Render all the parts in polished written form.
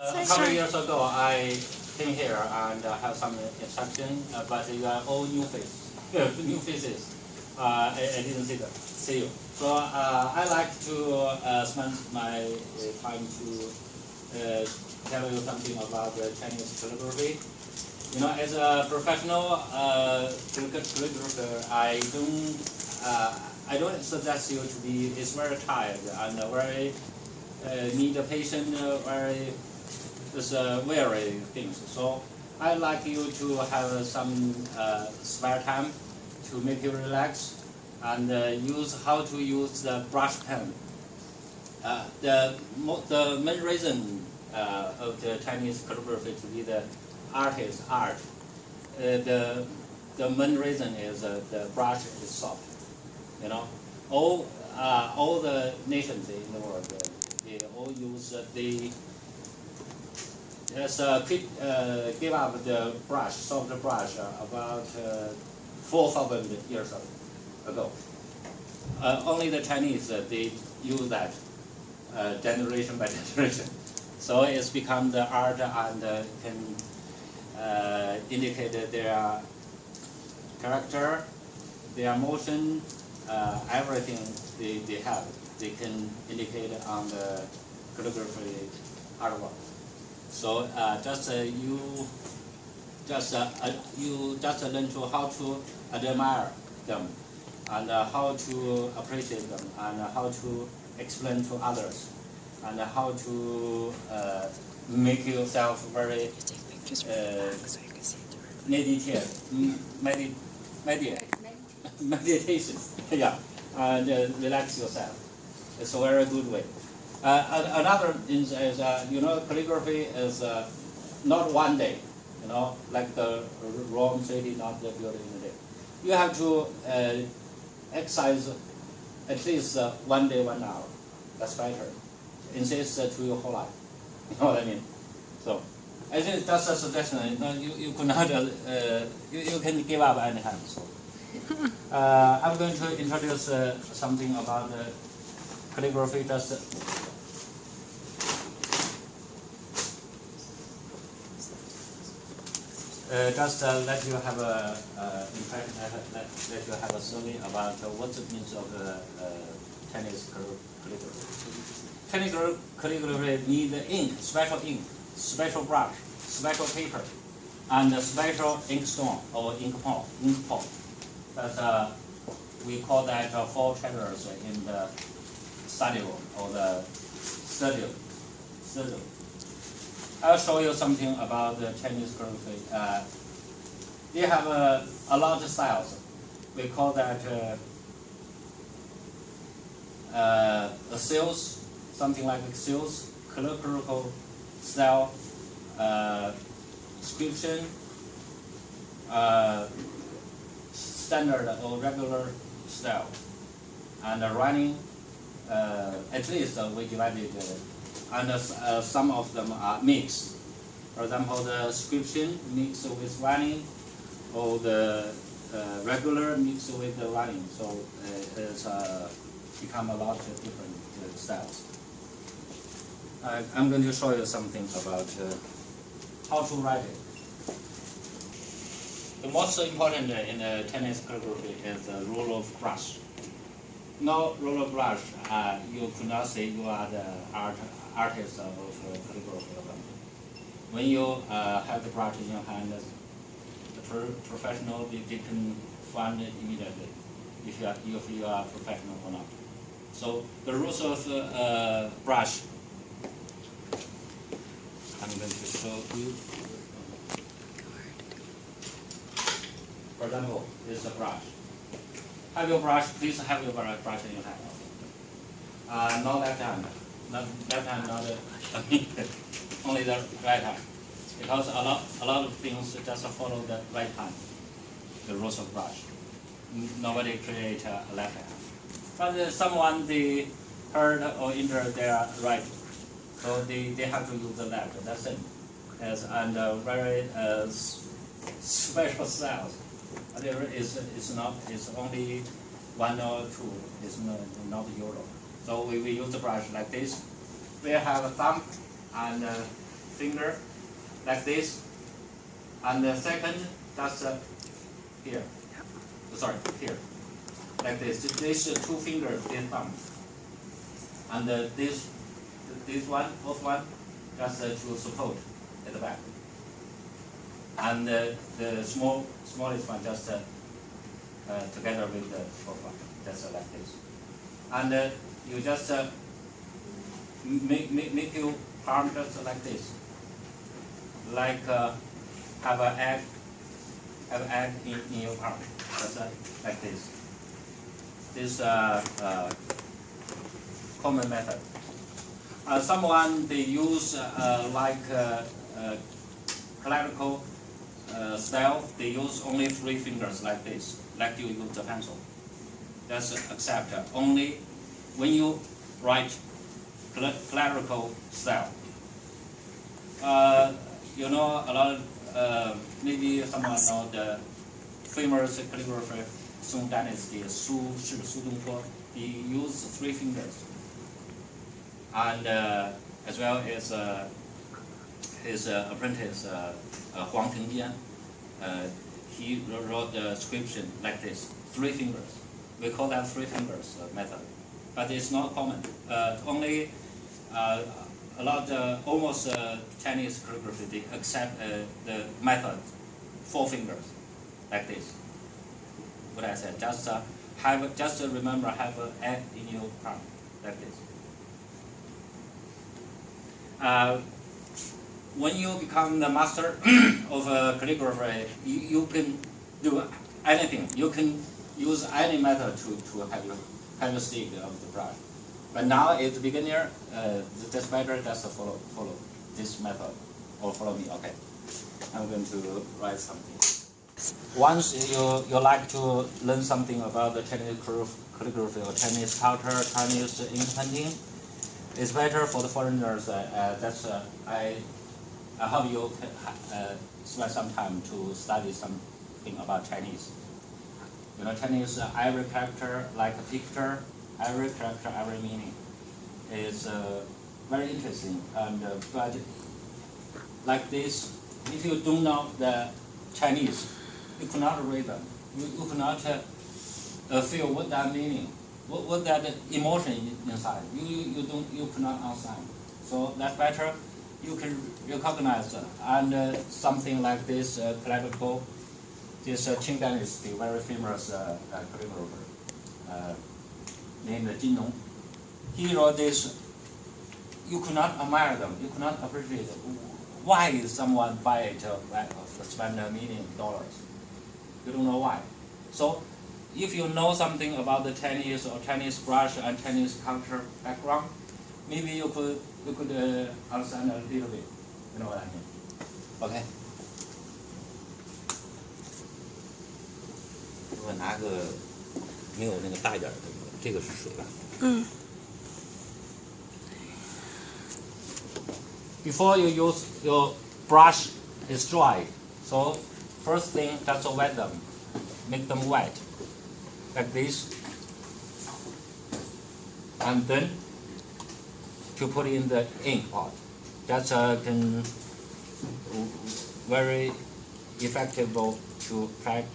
A couple of years ago, I came here and have some instruction, but you are all new faces. New faces. I didn't see you. So I like to spend my time to tell you something about the Chinese calligraphy. You know, as a professional calligrapher, I don't suggest you to be. It's very tired and very need a patient, very weary things. So I like you to have some spare time to make you relax and use how to use the brush pen. The main reason of the Chinese calligraphy to be the artist art, the main reason is the brush is soft. You know, all the nations in the world they all use give up the brush, soft brush about 4,000 years ago. Only the Chinese they use that generation by generation. So it's become the art and can indicate their character, their emotion, everything they have. They can indicate on the calligraphy artwork. So you just learn to how to admire them and how to appreciate them and how to explain to others and how to make yourself very meditation, yeah, and relax yourself. It's a very good way. Another is you know, calligraphy is not one day, you know, like the Rome city not built in a day. You have to exercise at least 1 day, 1 hour. That's better. Insist to your whole life. You know what I mean? So I think that's a suggestion. You could not you can give up anytime. So I'm going to introduce something about calligraphy. Just let you have a impression, let you have a story about what it means of Chinese calligraphy. Chinese calligraphy need ink, special brush, special paper, and a special inkstone or ink pot. That we call that 4 chambers in the study room or the studio. I'll show you something about the Chinese calligraphy. They have a lot of styles. We call that seals, something like seals, calligraphical style, inscription, standard or regular style, and running. At least we divided. And some of them are mixed. For example, the inscription mixed with running, or the regular mixed with the running. So it's become a lot of different styles. I'm going to show you something about how to write it. The most important in the Chinese calligraphy is the roll of brush. No roll of brush, you could not say you are the artist of calligraphy. When you have the brush in your hand, the professional they can find it immediately if you are professional or not. So the rules of brush, I'm going to show you. For example, this is a brush. Have your brush, please have your brush in your hand. Not left hand. Not left hand, not only the right hand. Because a lot of things just follow the right hand, the rules of brush. Nobody create a left hand. But someone they hurt or injured their right, so they have to use the left. That's it. And very special styles. There is not. It's only 1 or 2. It's not usual. So we use the brush like this. We have a thumb and finger, like this, and the second just here. Sorry, here, like this. These two fingers, this thumb, and this one, both one, just to support at the back, and the smallest one just together with the fourth one, just like this, and you just make your palm just like this, like have an egg in your palm, just like this. This common method. Someone they use like calligraphy style. They use only 3 fingers like this, like you use the pencil. That's accept only when you write calligraphy style. You know a lot. Maybe someone know the famous calligrapher Song Dynasty, Su Dongpo. He used 3 fingers, and as well as his apprentice Huang Tengjian. He wrote the inscription like this, 3 fingers. We call that 3 fingers method, but it's not common. Only a lot, almost Chinese calligraphy, they accept the method 4 fingers, like this. What I said, just remember, have an egg in your palm, like this. When you become the master of calligraphy, you can do anything. You can use any method to have a stick of the brush. But now, as a beginner, that's better just follow this method, or follow me. Okay, I'm going to write something. Once you like to learn something about the Chinese calligraphy or Chinese culture, Chinese ink painting, it's better for the foreigners. I hope you spend some time to study something about Chinese. You know, Chinese, every character, like a picture, every character, every meaning is very interesting. And but like this, if you don't know the Chinese, you cannot read them. You cannot feel what that meaning, what that emotion inside. You cannot understand. So that's better. You can recognize and something like this calligraphy. This Qing Dynasty, very famous calligrapher named Jin Nong. He wrote this. You cannot admire them. You cannot appreciate it. Why someone buy it, spend $1 million? You don't know why. So, if you know something about the Chinese or Chinese brush and Chinese culture background, maybe you could understand a little bit. You know what I mean? Okay. 我拿个没有那个大一点的，这个是水吧？ Before you use your brush is dry, so first thing just wet them, make them wet, like this, and then to put in the ink pot. That's can very effective to protect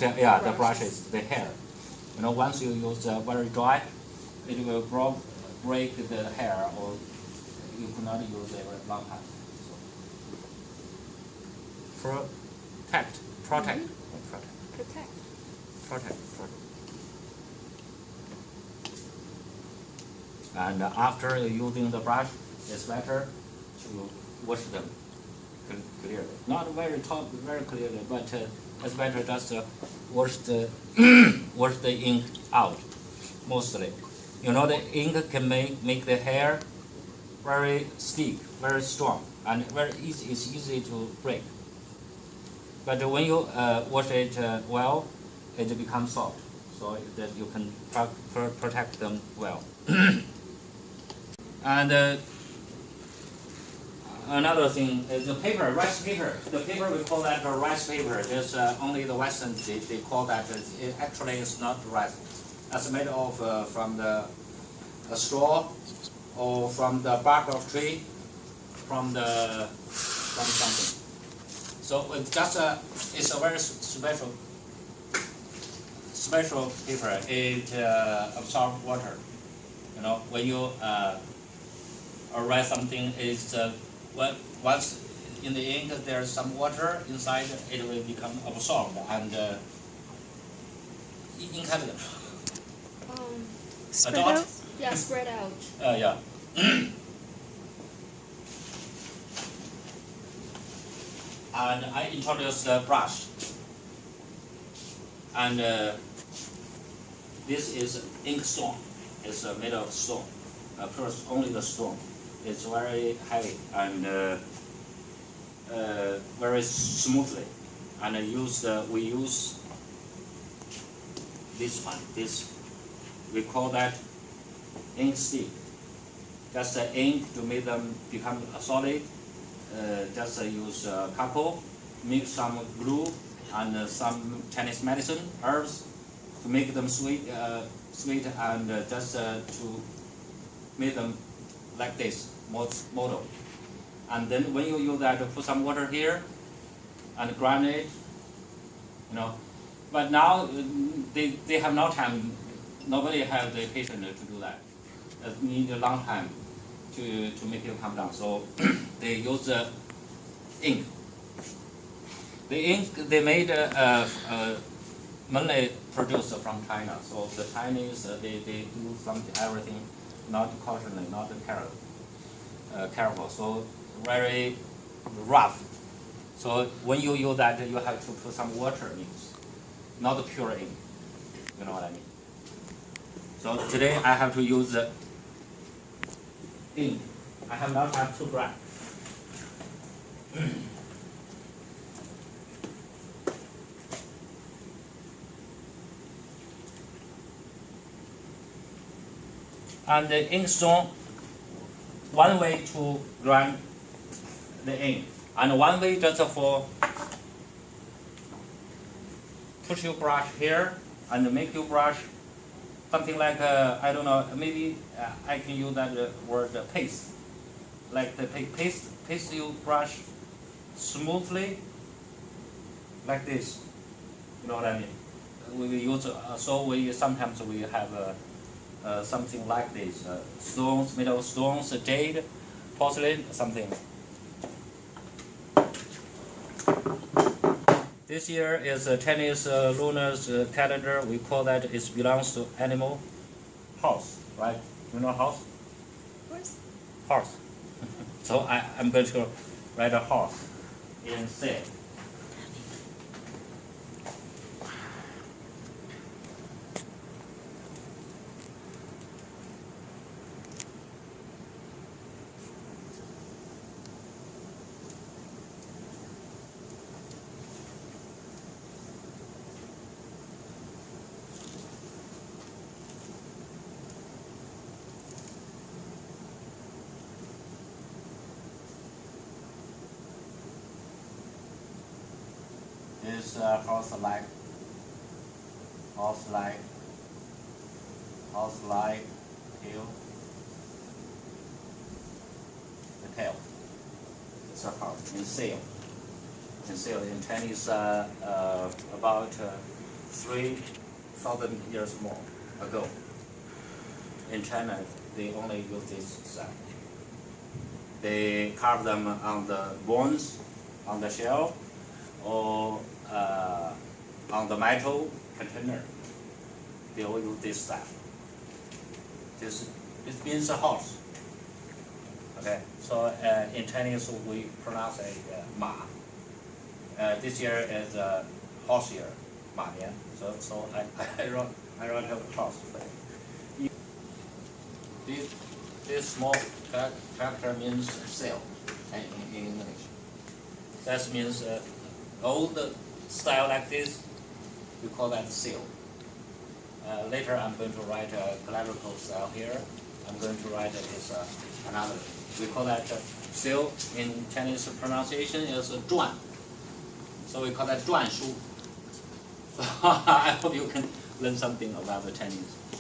the brushes, the hair. You know, once you use very dry, it will break the hair, or you cannot use it a long time. So, protect. And after using the brush, it's better to wash them clearly. Not very clearly, but it's better just wash the wash the ink out mostly. You know, the ink can make the hair very stiff, very strong, and it's easy to break. But when you wash it well, it becomes soft, so that you can protect them well. And another thing is the paper, rice paper. The paper, we call that rice paper. There's only the Western, they call that. It actually is not rice. as made of from the straw or from the bark of tree, from something. So it's a very special paper. It absorbs water. You know, when you write something, once in the ink there's some water inside, it will become absorbed and intelligent. Spread dot? out? Yeah, spread out. Yeah. And I introduced the brush. And this is ink stone. It's made of stone. First, only the stone. It's very heavy and very smoothly. And we use this one. We call that ink stick. Just the ink to make them become solid. Just use charcoal, mix some glue and some Chinese medicine herbs to make them sweet, and just to make them like this model. And then when you use that, put some water here and grind it. You know, but now they have no time. Nobody has the patience to do that. It needs a long time to make it come down. So they use the ink. The ink they made mainly produced from China. So the Chinese they do everything not cautiously, not careful. So very rough. So when you use that, you have to put some water in, not pure ink. You know what I mean? So today I have to use the ink. I have not have to grind. And the ink stone, one way to grind the ink, and one way just for push your brush here and make your brush something like I don't know, maybe I can use that word paste. Like the paste you brush smoothly like this. You know what I mean? We use sometimes we have something like this, stones, made of stones, jade, porcelain, something. This year is a Chinese lunar calendar. We call that it belongs to animal horse, right? You know horse? Horse. Horse. So I'm going to write a horse in sail. This horse-like tail. The tail. It's a horse in sail. In sail in Chinese about 3,000 years more ago. In China, they only use this style. They carve them on the bones, on the shell, or on the metal container. They all use this style. This means a horse. Okay, so in Chinese we pronounce it ma. This year is horse year, ma nian. So I wrote a horse. This small character means sail in English. That means old style like this, we call that sail. Later I'm going to write a calligraphy style here. I'm going to write this another. We call that sail in Chinese pronunciation is 篆. So we call that 篆书. So I hope you can learn something about the Chinese.